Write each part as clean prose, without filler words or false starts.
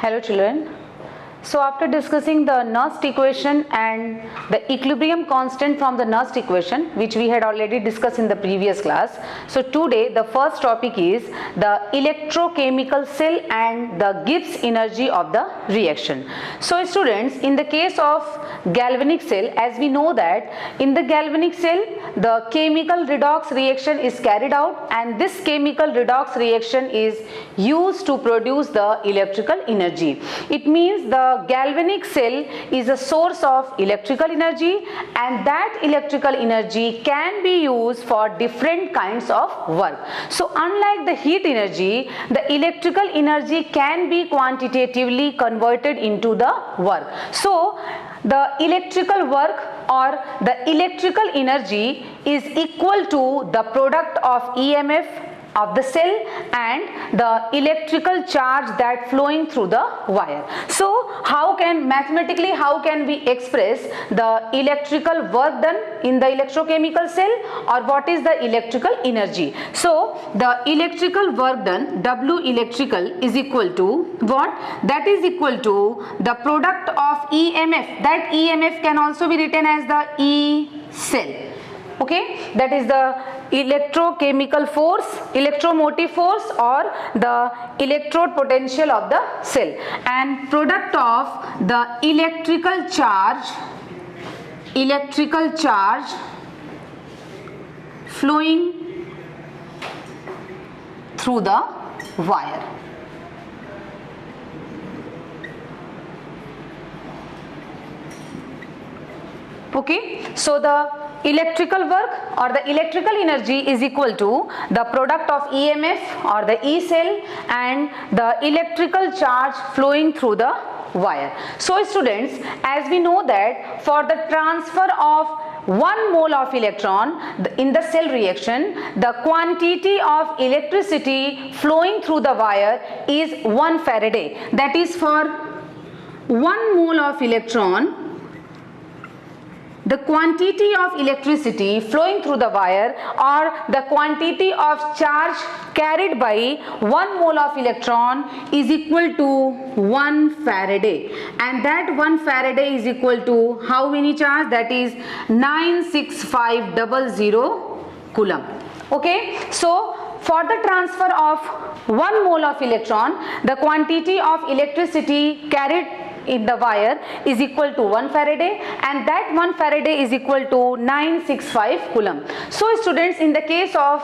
Hello children. So after discussing the Nernst equation and the equilibrium constant from the Nernst equation, which we had already discussed in the previous class, so today the first topic is the electrochemical cell and the Gibbs energy of the reaction. So students, in the case of galvanic cell, as we know that in the galvanic cell the chemical redox reaction is carried out, and this chemical redox reaction is used to produce the electrical energy. It means the galvanic cell is a source of electrical energy, and that electrical energy can be used for different kinds of work. So unlike the heat energy, the electrical energy can be quantitatively converted into the work. So the electrical work or the electrical energy is equal to the product of EMF of the cell and the electrical charge that flowing through the wire. So mathematically how can we express the electrical work done in the electrochemical cell, or what is the electrical energy? So the electrical work done, W electrical, is equal to what? That is equal to the product of EMF. That EMF can also be written as the E cell. Okay, that is the electrochemical force, electromotive force, or the electrode potential of the cell, and product of the electrical charge flowing through the wire. Okay, so the electrical work or the electrical energy is equal to the product of EMF or the E cell and the electrical charge flowing through the wire. So students, as we know that for the transfer of 1 mole of electron in the cell reaction, the quantity of electricity flowing through the wire is 1 Faraday. That is, for 1 mole of electron, the quantity of electricity flowing through the wire, or the quantity of charge carried by 1 mole of electron, is equal to 1 Faraday, and that 1 Faraday is equal to how many charge? That is 96500 Coulomb. Okay, so for the transfer of 1 mole of electron, the quantity of electricity carried in the wire is equal to 1 Faraday, and that 1 Faraday is equal to 965 Coulomb. So students, in the case of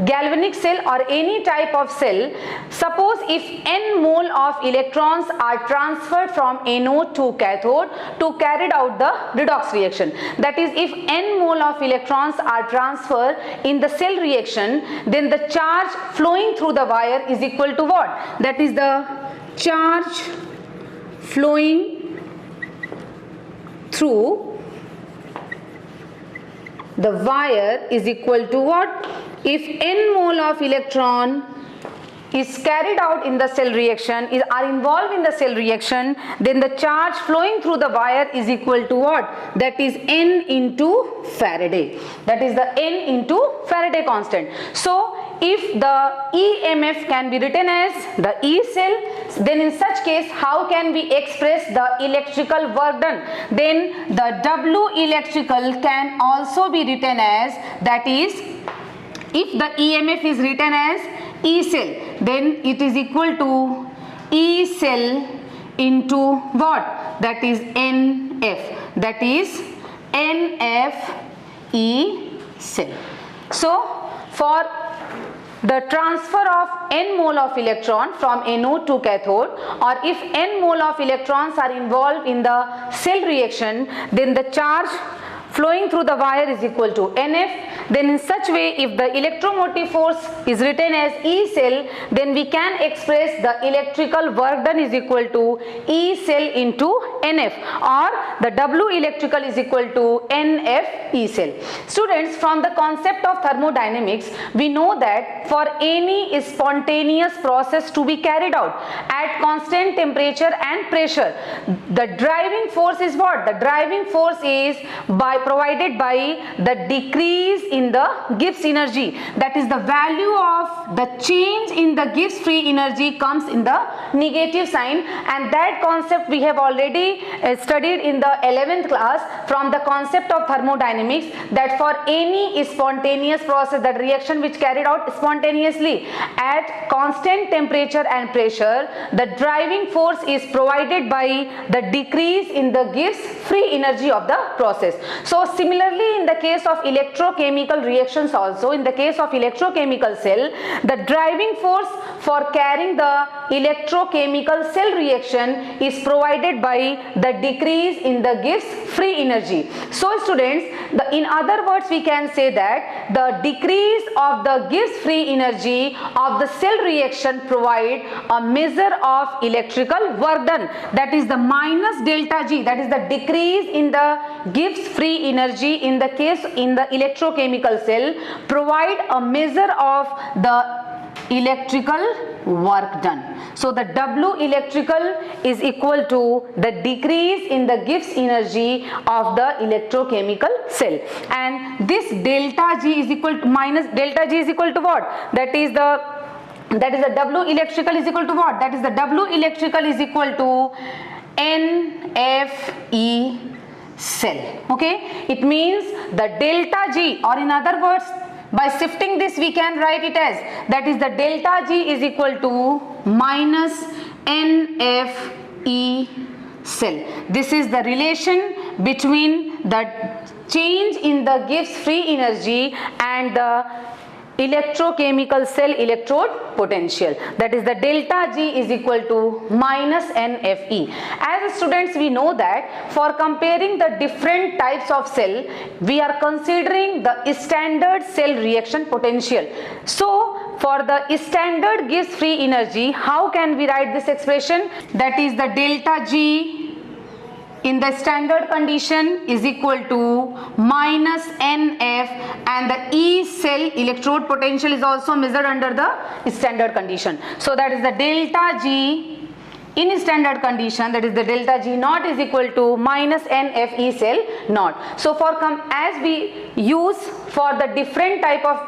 galvanic cell or any type of cell, suppose if n mole of electrons are transferred from anode to cathode to carry out the redox reaction, that is, if n mole of electrons are transferred in the cell reaction, then the charge flowing through the wire is equal to what? That is, the charge flowing through the wire is equal to what? If n mole of electron is carried out in the cell reaction, are involved in the cell reaction, then the charge flowing through the wire is equal to what? That is n into Faraday. That is the n into Faraday constant. So if the EMF can be written as the E cell, then in such case how can we express the electrical work done? Then the W electrical can also be written as, that is, if the EMF is written as E cell, then it is equal to E cell into what? That is NF. That is NF E cell. So for the transfer of n mole of electron from anode to cathode, or if n mole of electrons are involved in the cell reaction, then the charge flowing through the wire is equal to NF. Then in such way, if the electromotive force is written as E cell, then we can express the electrical work done is equal to E cell into NF, or the W electrical is equal to NF E cell. Students, from the concept of thermodynamics, we know that for any spontaneous process to be carried out at constant temperature and pressure, the driving force is what? The driving force is provided by the decrease in the Gibbs energy. That is, the value of the change in the Gibbs free energy comes in the negative sign, and that concept we have already studied in the 11th class from the concept of thermodynamics, that for any spontaneous process, that reaction which carried out spontaneously at constant temperature and pressure, the driving force is provided by the decrease in the Gibbs free energy of the process. So similarly, in the case of electrochemical reactions also, in the case of electrochemical cell, the driving force for carrying the electrochemical cell reaction is provided by the decrease in the Gibbs free energy. So students, in other words, we can say that the decrease of the Gibbs free energy of the cell reaction provide a measure of electrical work done, that is the minus delta G, that is the decrease in the Gibbs free energy in the case in the electrochemical cell, provide a measure of the electrical work done. So the W electrical is equal to the decrease in the Gibbs energy of the electrochemical cell, and this delta G is equal to minus delta G is equal to what? That is the W electrical is equal to what? That is the W electrical is equal to NFE cell. Okay, it means the delta G, or in other words, by shifting this we can write it as, that is the delta G is equal to minus NFE cell. This is the relation between the change in the Gibbs free energy and the electrochemical cell electrode potential, that is the delta G is equal to minus NFE. As students, we know that for comparing the different types of cell, we are considering the standard cell reaction potential. So for the standard Gibbs free energy, how can we write this expression? That is the delta G in the standard condition is equal to minus NF, and the E cell electrode potential is also measured under the standard condition. So that is the delta G in standard condition, that is the delta G naught is equal to minus NF E cell naught. So for as we use for the different type of,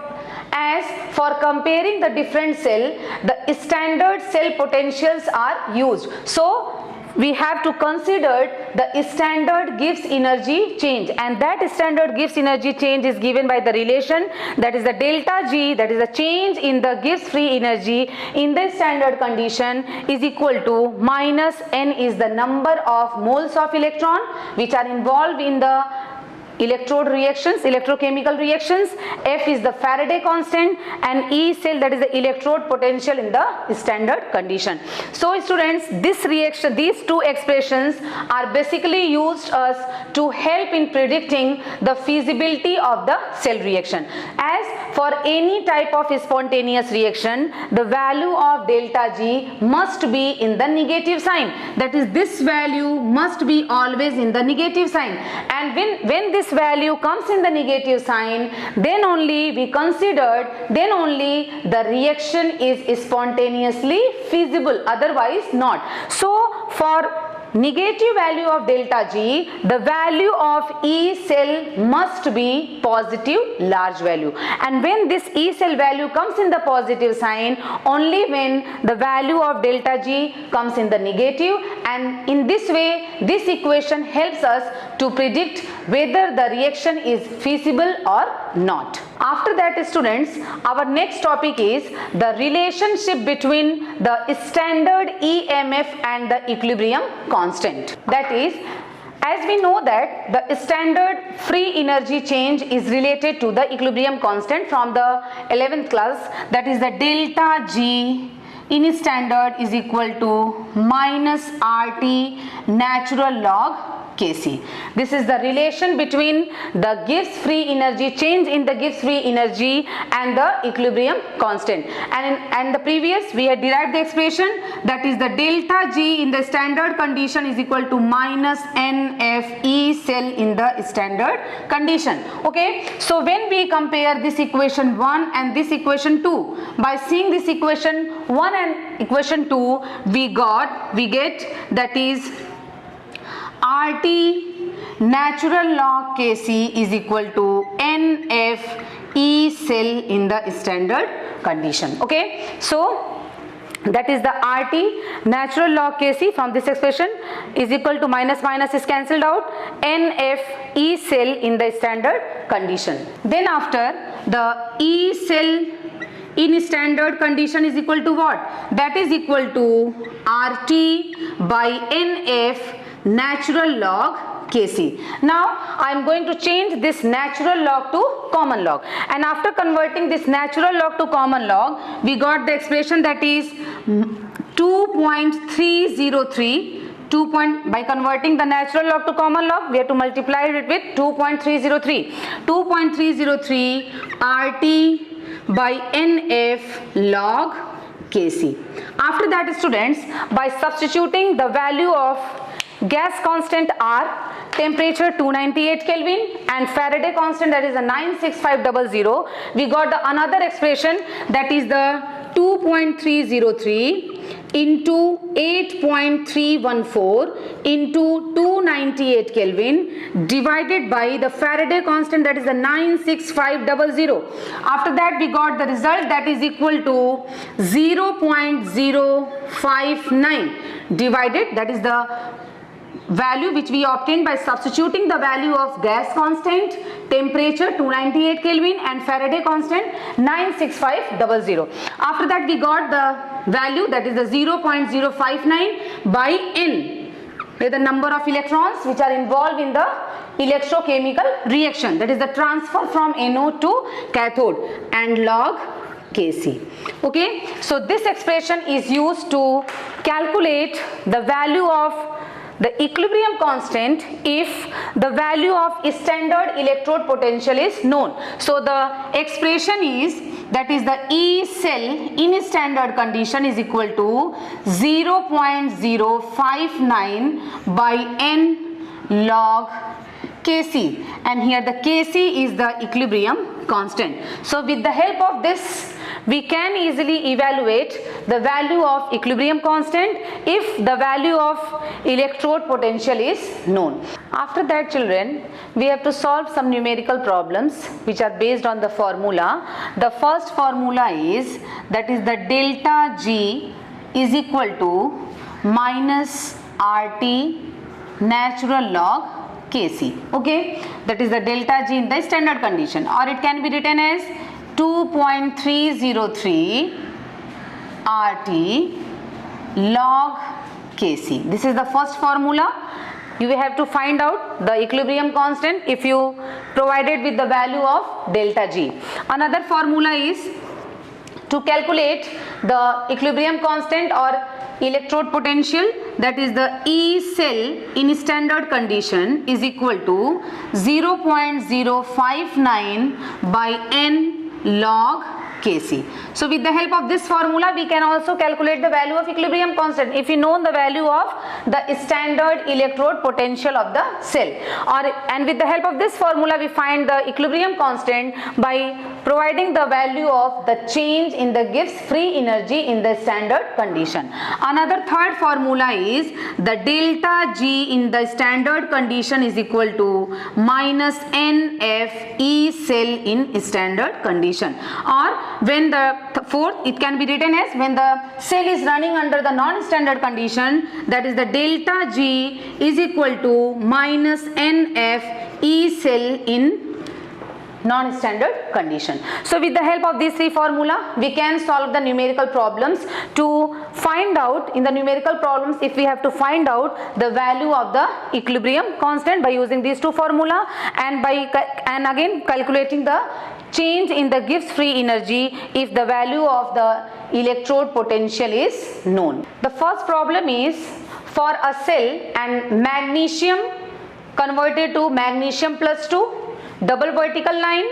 as for comparing the different cell, the standard cell potentials are used. So we have to consider the standard Gibbs energy change, and that standard Gibbs energy change is given by the relation, that is the delta G, that is the change in the Gibbs free energy in the standard condition, is equal to minus N is the number of moles of electron which are involved in the electrode reactions, electrochemical reactions, F is the Faraday constant, and E cell, that is the electrode potential in the standard condition. So students, this reaction, these two expressions are basically used as to help in predicting the feasibility of the cell reaction. As for any type of spontaneous reaction, the value of delta G must be in the negative sign, that is this value must be always in the negative sign, and when this value comes in the negative sign, then only we considered, then only the reaction is spontaneously feasible, otherwise not. So for negative value of delta G, the value of E cell must be positive large value, and when this E cell value comes in the positive sign, only when the value of delta G comes in the negative, and in this way this equation helps us to predict whether the reaction is feasible or not. After that students, our next topic is the relationship between the standard EMF and the equilibrium constant. That is, as we know that the standard free energy change is related to the equilibrium constant from the 11th class, that is the delta G in standard is equal to minus RT natural log Kc. This is the relation between the Gibbs free energy, change in the Gibbs free energy and the equilibrium constant. And the previous we had derived the expression, that is the delta G in the standard condition is equal to minus NF E cell in the standard condition. Okay, so when we compare this equation 1 and this equation 2, by seeing this equation 1 and equation 2, we get that is RT natural log Kc is equal to NF E cell in the standard condition. Okay, so that is the RT natural log Kc from this expression is equal to minus is cancelled out, NF E cell in the standard condition. Then after, the E cell in standard condition is equal to what? That is equal to RT by NF natural log Kc. Now I am going to change this natural log to common log, and after converting this natural log to common log, we got the expression that is 2.303. By converting the natural log to common log, we have to multiply it with 2.303. 2.303 RT by NF log Kc. After that, students, by substituting the value of gas constant R, temperature 298 Kelvin and Faraday constant, that is a 96500, we got the another expression, that is the 2.303 into 8.314 into 298 Kelvin divided by the Faraday constant, that is the 96500. After that, we got the result, that is equal to 0.059 divided, that is the value which we obtained by substituting the value of gas constant, temperature 298 Kelvin and Faraday constant 96500. After that, we got the value, that is the 0.059 by N, where the number of electrons which are involved in the electrochemical reaction, that is the transfer from anode to cathode, and log Kc. Okay, so this expression is used to calculate the value of the equilibrium constant if the value of standard electrode potential is known. So the expression is, that is the E cell in standard condition is equal to 0.059 by N log Kc, and here the Kc is the equilibrium constant. So with the help of this, we can easily evaluate the value of equilibrium constant if the value of electrode potential is known. After that, children, we have to solve some numerical problems which are based on the formula. The first formula is, that is the delta G is equal to minus RT natural log Kc. Okay, that is the delta G in the standard condition, or it can be written as 2.303 RT log Kc. This is the first formula. You will have to find out the equilibrium constant if you provided with the value of delta G. Another formula is to calculate the equilibrium constant or electrode potential, that is the E cell in standard condition is equal to 0.059 by N log Kc. So with the help of this formula, we can also calculate the value of equilibrium constant if we know the value of the standard electrode potential of the cell, and with the help of this formula, we find the equilibrium constant by providing the value of the change in the Gibbs free energy in the standard condition. Another third formula is the delta G in the standard condition is equal to minus NF E cell in standard condition, or when the fourth, it can be written as when the cell is running under the non-standard condition, that is the delta G is equal to minus NF E cell in non-standard condition. So with the help of these three formula, we can solve the numerical problems. To find out in the numerical problems, if we have to find out the value of the equilibrium constant by using these two formula, and again calculating the change in the Gibbs free energy if the value of the electrode potential is known. The first problem is for a cell and magnesium converted to magnesium plus 2, double vertical line,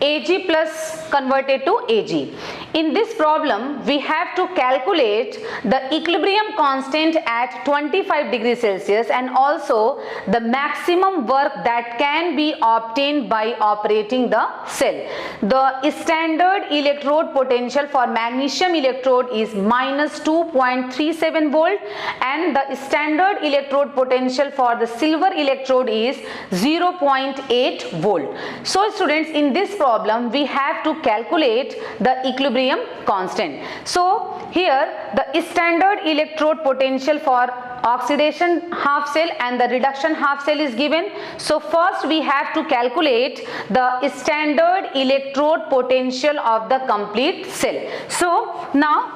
Ag plus converted to Ag. In this problem, we have to calculate the equilibrium constant at 25 degrees Celsius and also the maximum work that can be obtained by operating the cell. The standard electrode potential for magnesium electrode is minus 2.37 volt and the standard electrode potential for the silver electrode is 0.8 volt. So students, in this problem we have to calculate the equilibrium constant. So here the standard electrode potential for oxidation half cell and the reduction half cell is given. So first we have to calculate the standard electrode potential of the complete cell. So now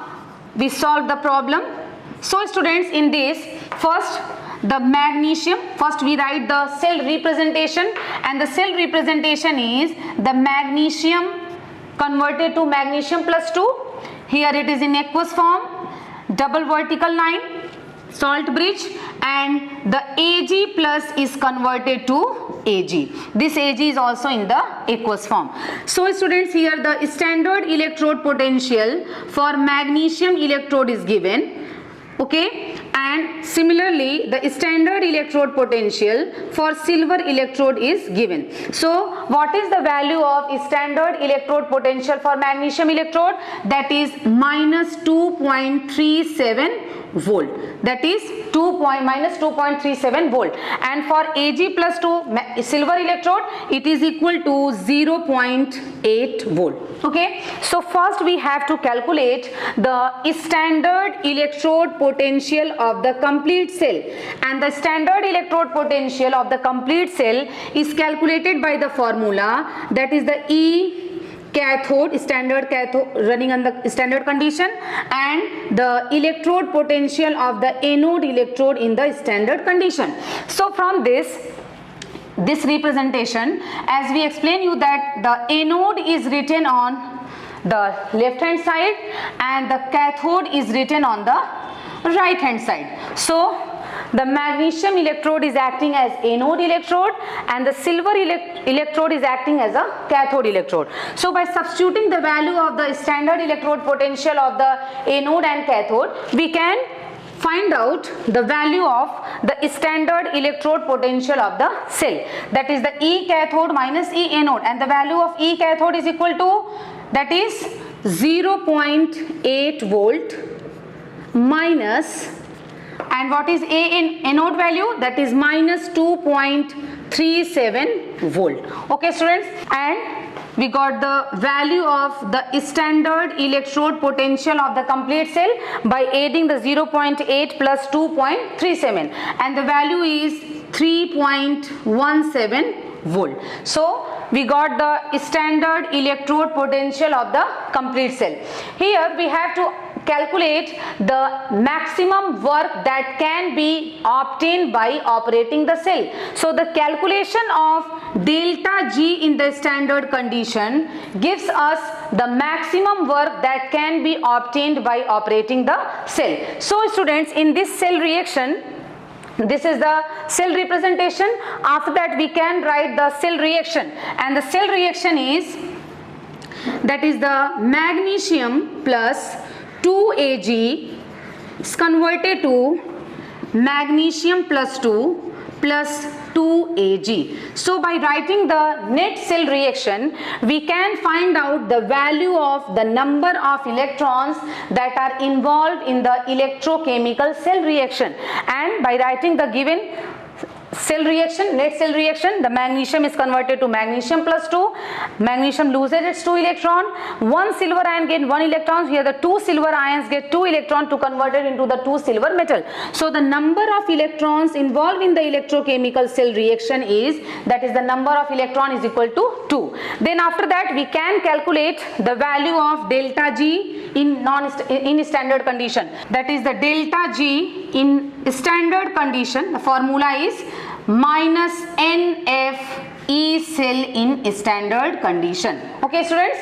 we solve the problem. So students, in this, first the magnesium, first we write the cell representation, and the cell representation is the magnesium converted to magnesium plus 2. Here it is in aqueous form, double vertical line, salt bridge, and the Ag plus is converted to Ag. This Ag is also in the aqueous form. So students, here the standard electrode potential for magnesium electrode is given. Okay, and similarly the standard electrode potential for silver electrode is given. So what is the value of standard electrode potential for magnesium electrode? That is minus 2.37 volt. That is minus 2.37 volt. And for Ag plus 2 silver electrode, it is equal to 0.8 volt. Okay, so first we have to calculate the standard electrode potential of the complete cell, and the standard electrode potential of the complete cell is calculated by the formula, that is the E cathode, standard cathode running on the standard condition, and the electrode potential of the anode electrode in the standard condition. So from this representation, as we explain you that the anode is written on the left hand side and the cathode is written on the right hand side. So the magnesium electrode is acting as anode electrode and the silver electrode is acting as a cathode electrode. So by substituting the value of the standard electrode potential of the anode and cathode, we can find out the value of the standard electrode potential of the cell, that is the E cathode minus E anode, and the value of E cathode is equal to, that is 0.8 volt minus, and what is A in anode value? That is minus 2.37 volt. Okay students, and we got the value of the standard electrode potential of the complete cell by adding the 0.8 plus 2.37, and the value is 3.17 volt. So we got the standard electrode potential of the complete cell. Here we have to calculate the maximum work that can be obtained by operating the cell. So the calculation of delta G in the standard condition gives us the maximum work that can be obtained by operating the cell. So students, in this cell reaction, this is the cell representation. After that we can write the cell reaction, and the cell reaction is, that is the magnesium plus 2Ag is converted to magnesium plus 2 plus 2Ag. So by writing the net cell reaction, we can find out the value of the number of electrons that are involved in the electrochemical cell reaction, and by writing the given cell reaction, net cell reaction, the magnesium is converted to magnesium plus 2, magnesium loses its 2 electron, one silver ion get 1 electron, here the 2 silver ions get 2 electron to convert it into the 2 silver metal. So the number of electrons involved in the electrochemical cell reaction is, that is the number of electron is equal to 2. Then after that we can calculate the value of delta G in standard condition, that is the delta G in standard condition, the formula is minus NF E cell in standard condition. Okay students,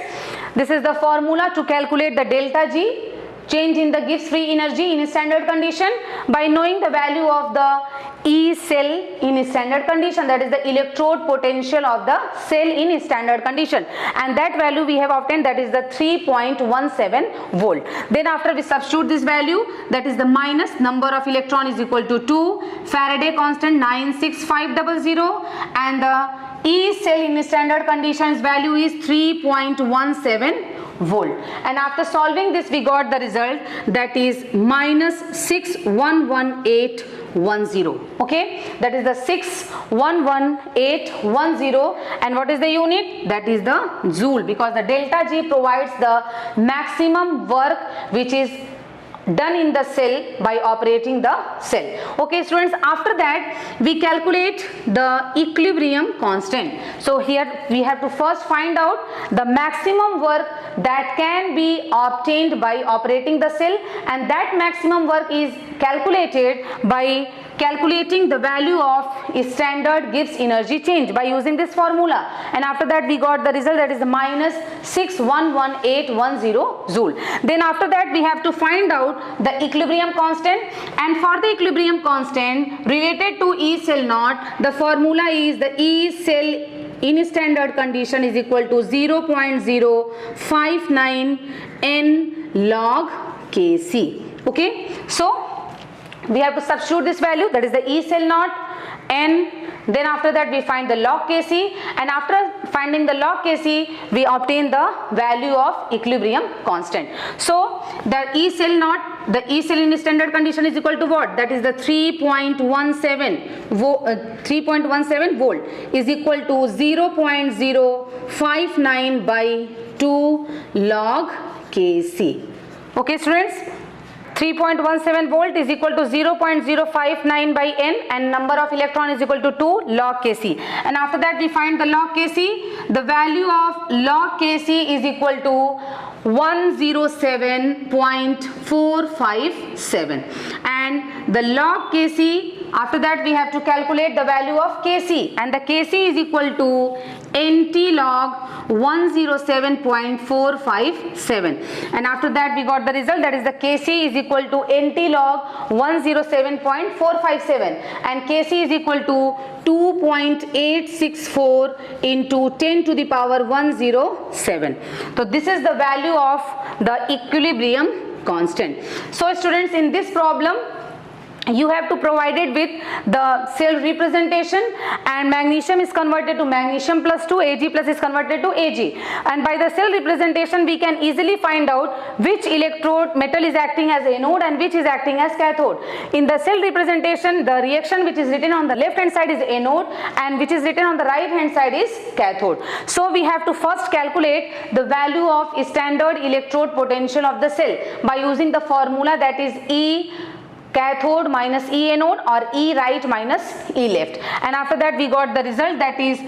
this is the formula to calculate the delta G change in the Gibbs free energy in standard condition? By knowing the value of the E cell in standard condition, that is the electrode potential of the cell in standard condition, and that value we have obtained, that is the 3.17 volt. Then after we substitute this value, that is the minus number of electron is equal to 2, Faraday constant 96500, and the E cell in standard conditions value is 3.17 volt. And after solving this, we got the result, that is minus 6,11810. Okay, that is the 6,11810. And what is the unit? That is the joule, because the delta G provides the maximum work which is done in the cell by operating the cell. Okay students, after that we calculate the equilibrium constant. So here we have to first find out the maximum work that can be obtained by operating the cell, and that maximum work is calculated by calculating the value of standard Gibbs energy change by using this formula. And after that we got the result, that is the minus 6,11810 joule. Then after that we have to find out the equilibrium constant, and for the equilibrium constant related to E cell naught, the formula is the E cell in standard condition is equal to 0.059 n log Kc. Okay, so we have to substitute this value, that is the E cell naught n. Then after that we find the log Kc, and after finding the log Kc we obtain the value of equilibrium constant. So the E cell naught, the E cell in standard condition is equal to what? That is the 3.17 volt is equal to 0.059 by 2 log Kc. Okay students, 3.17 volt is equal to 0.059 by n, and number of electron is equal to 2 log Kc. And after that we find the log Kc. The value of log Kc is equal to 107.457, and the log Kc, after that we have to calculate the value of Kc, and the Kc is equal to NT log 107.457, and after that we got the result, that is the Kc is equal to NT log 107.457, and Kc is equal to 2.864 into 10 to the power 107. So this is the value of the equilibrium constant. So students, in this problem you have to provide it with the cell representation, and magnesium is converted to magnesium plus 2, Ag plus is converted to Ag, and by the cell representation we can easily find out which electrode metal is acting as anode and which is acting as cathode. In the cell representation, the reaction which is written on the left hand side is anode, and which is written on the right hand side is cathode. So we have to first calculate the value of standard electrode potential of the cell by using the formula, that is E cathode minus E anode, or E right minus E left, and after that we got the result, that is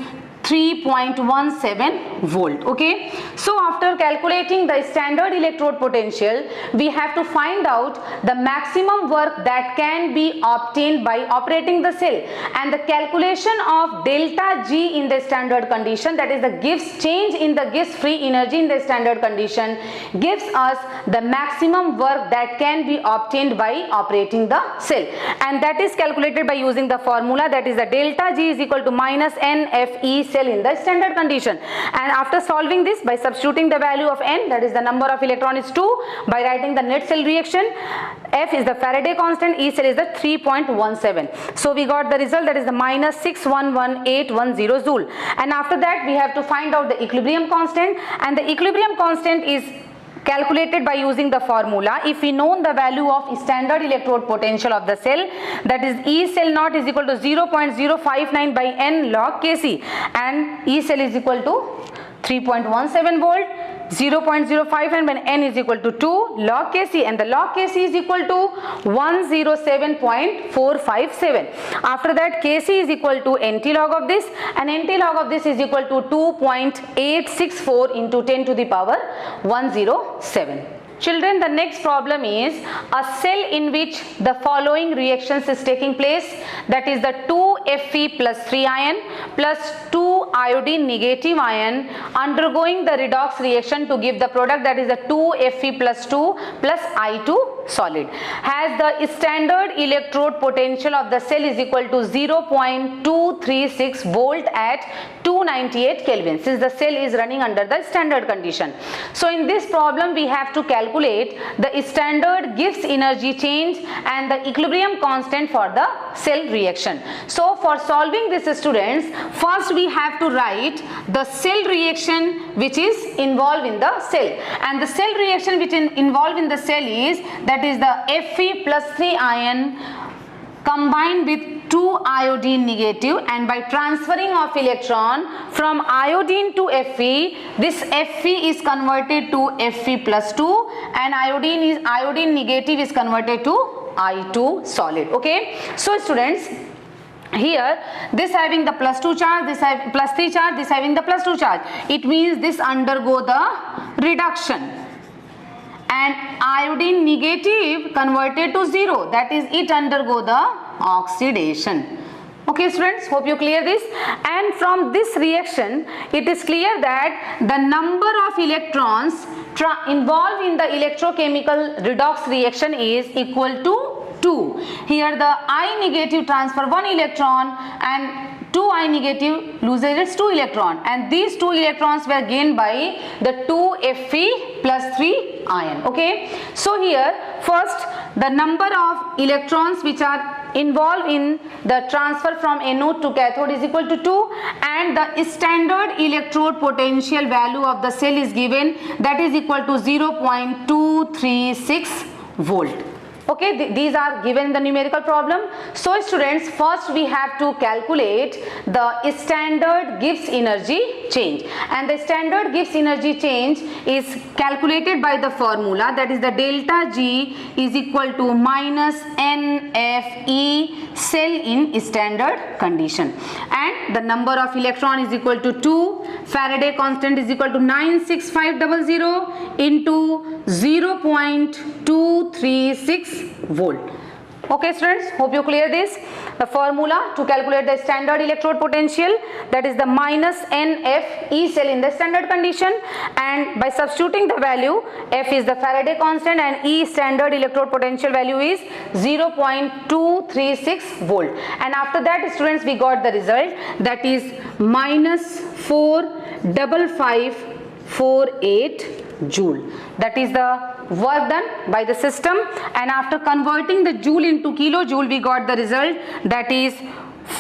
3.17 volt. Okay, so after calculating the standard electrode potential, we have to find out the maximum work that can be obtained by operating the cell, and the calculation of delta G in the standard condition, that is the Gibbs change in the Gibbs free energy in the standard condition, gives us the maximum work that can be obtained by operating the cell, and that is calculated by using the formula, that is the delta G is equal to minus NFE cell in the standard condition. And after solving this by substituting the value of n, that is the number of electron is 2, by writing the net cell reaction, F is the Faraday constant, E cell is the 3.17. So we got the result, that is the minus 6,11810 joule. And after that we have to find out the equilibrium constant, and the equilibrium constant is calculated by using the formula. If we know the value of standard electrode potential of the cell, that is E cell naught is equal to 0.059 by n log Kc, and E cell is equal to 3.17 volt, 0.05 when n is equal to 2 log Kc, and the log Kc is equal to 107.457. After that Kc is equal to NT log of this, and NT log of this is equal to 2.864 into 10 to the power 107. Children, the next problem is a cell in which the following reactions is taking place, that is the 2Fe plus 3 ion plus 2 iodine negative ion undergoing the redox reaction to give the product, that is the 2Fe plus 2 plus I2 solid, has the standard electrode potential of the cell is equal to 0.236 volt at 298 Kelvin, since the cell is running under the standard condition. So in this problem we have to calculate the standard Gibbs energy change and the equilibrium constant for the cell reaction. So for solving this, students, first we have to write the cell reaction which is involved in the cell, and the cell reaction which is involved in the cell is, that is the Fe plus 3 ion combined with 2 iodine negative, and by transferring of electron from iodine to Fe, this Fe is converted to Fe plus 2 and iodine negative is converted to I2 solid. Okay, so students, here this having the plus 2 charge, this having plus 3 charge, this having the plus 2 charge, it means this undergo the reduction, and iodine negative converted to 0, that is it undergo the oxidation. Okay students, hope you clear this. And from this reaction it is clear that the number of electrons involved in the electrochemical redox reaction is equal to 2. Here the I negative transfer 1 electron and 2 I negative loses its 2 electron, and these 2 electrons were gained by the 2 Fe plus 3 ion. Okay, so here first the number of electrons which are involved in the transfer from anode to cathode is equal to 2, and the standard electrode potential value of the cell is given, that is equal to 0.236 volt. Okay, these are given in the numerical problem. So students, first we have to calculate the standard Gibbs energy change, and the standard Gibbs energy change is calculated by the formula, that is the delta G is equal to minus NFE cell in standard condition, and the number of electron is equal to 2, Faraday constant is equal to 96500 into 0.236 volt. Okay students, hope you clear this. The formula to calculate the standard electrode potential, that is the minus NF E cell in the standard condition, and by substituting the value, F is the Faraday constant and E standard electrode potential value is 0.236 volt, and after that students we got the result, that is minus 45548 joule. That is the work done by the system, and after converting the joule into kilojoule we got the result, that is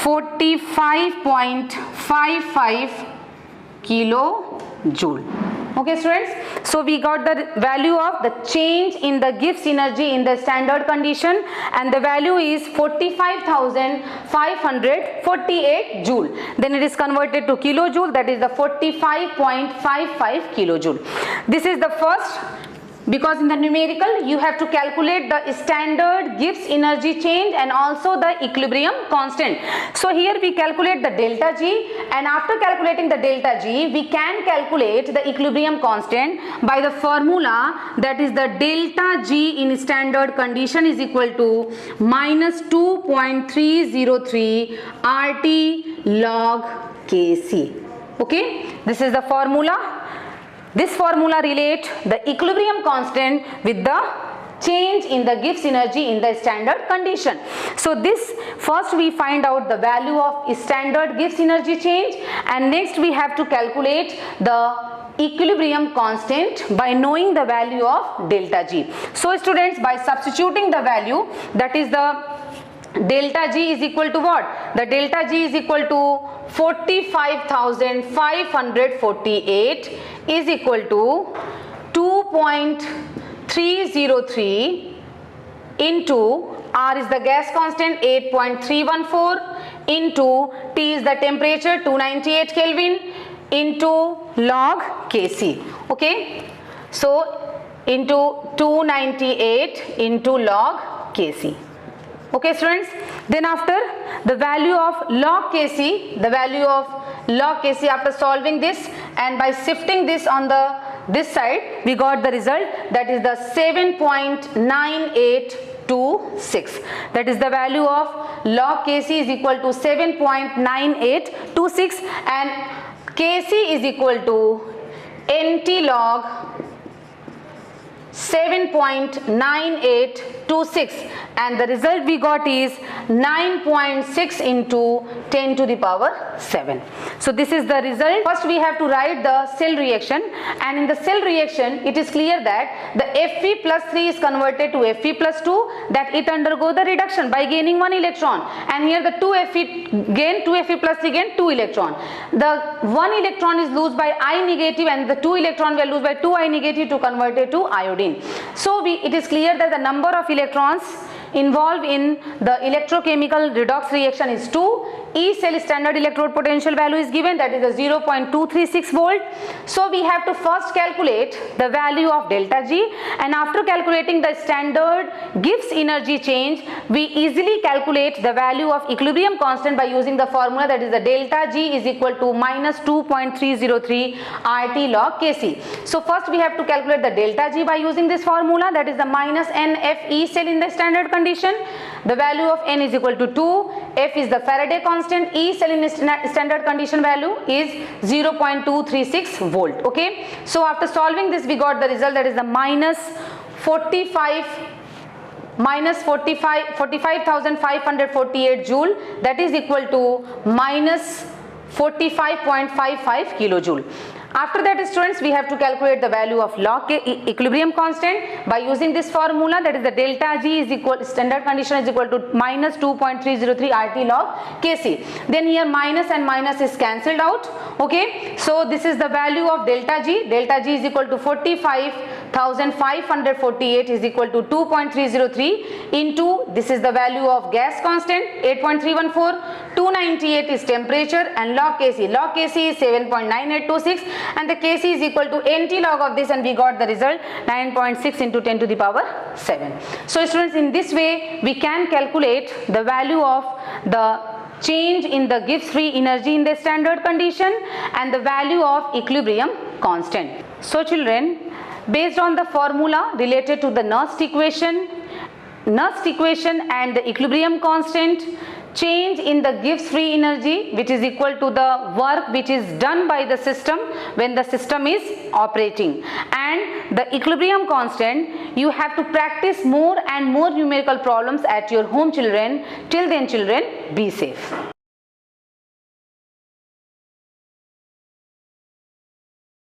45.55 kilojoule. Okay students, so we got the value of the change in the Gibbs energy in the standard condition, and the value is 45,548 joule. Then it is converted to kilojoule, that is the 45.55 kilojoule. This is the first, because in the numerical you have to calculate the standard Gibbs energy change and also the equilibrium constant. So here we calculate the delta G, and after calculating the delta G we can calculate the equilibrium constant by the formula, that is the delta G in standard condition is equal to minus 2.303 RT log Kc. Okay, this is the formula. This formula relates the equilibrium constant with the change in the Gibbs energy in the standard condition. So this first we find out the value of standard Gibbs energy change, and next we have to calculate the equilibrium constant by knowing the value of delta G. So students, by substituting the value, that is the delta G is equal to what? The delta G is equal to 45,548 is equal to 2.303 into R is the gas constant 8.314 into T is the temperature 298 Kelvin into log Kc. Okay, so into 298 into log Kc. Okay students, then after the value of log Kc, after solving this and by shifting this on this side, we got the result, that is the 7.9826. That is the value of log Kc is equal to 7.9826, and Kc is equal to nt log 7.9826 and the result we got is 9.6 into 10 to the power 7. So this is the result. First we have to write the cell reaction, and in the cell reaction it is clear that the Fe plus 3 is converted to Fe plus 2, that it undergo the reduction by gaining 1 electron, and here the 2 Fe plus 3 gain 2 electron. The 1 electron is lost by I negative and the 2 electron will lose by 2 I negative to convert it to iodine. So it is clear that the number of electrons involved in the electrochemical redox reaction is 2. E cell standard electrode potential value is given, that is a 0.236 volt. So we have to first calculate the value of delta G, and after calculating the standard Gibbs energy change, we easily calculate the value of equilibrium constant by using the formula, that is the delta G is equal to minus 2.303 RT log Kc. So first we have to calculate the delta G by using this formula, that is the minus NF E cell in the standard condition. The value of N is equal to 2, F is the Faraday constant, E cell in standard condition value is 0.236 volt. Okay, so after solving this we got the result, that is the minus 45,548 joule, that is equal to minus 45.55 kilojoule. After that, students, we have to calculate the value of log equilibrium constant by using this formula, that is the delta G is equal, standard condition is equal to minus 2.303 RT log Kc. Then here minus and minus is cancelled out. Okay, so this is the value of delta G. Delta G is equal to 45,548 is equal to 2.303 into, this is the value of gas constant 8.314, 298 is temperature, and log Kc. Log Kc is 7.9826 and the Kc is equal to nt log of this, and we got the result 9.6 into 10 to the power 7. So students, in this way we can calculate the value of the change in the Gibbs free energy in the standard condition and the value of equilibrium constant. So children, based on the formula related to the Nernst equation and the equilibrium constant, change in the Gibbs free energy, which is equal to the work which is done by the system when the system is operating, and the equilibrium constant, you have to practice more and more numerical problems at your home, children. Till then, children, be safe.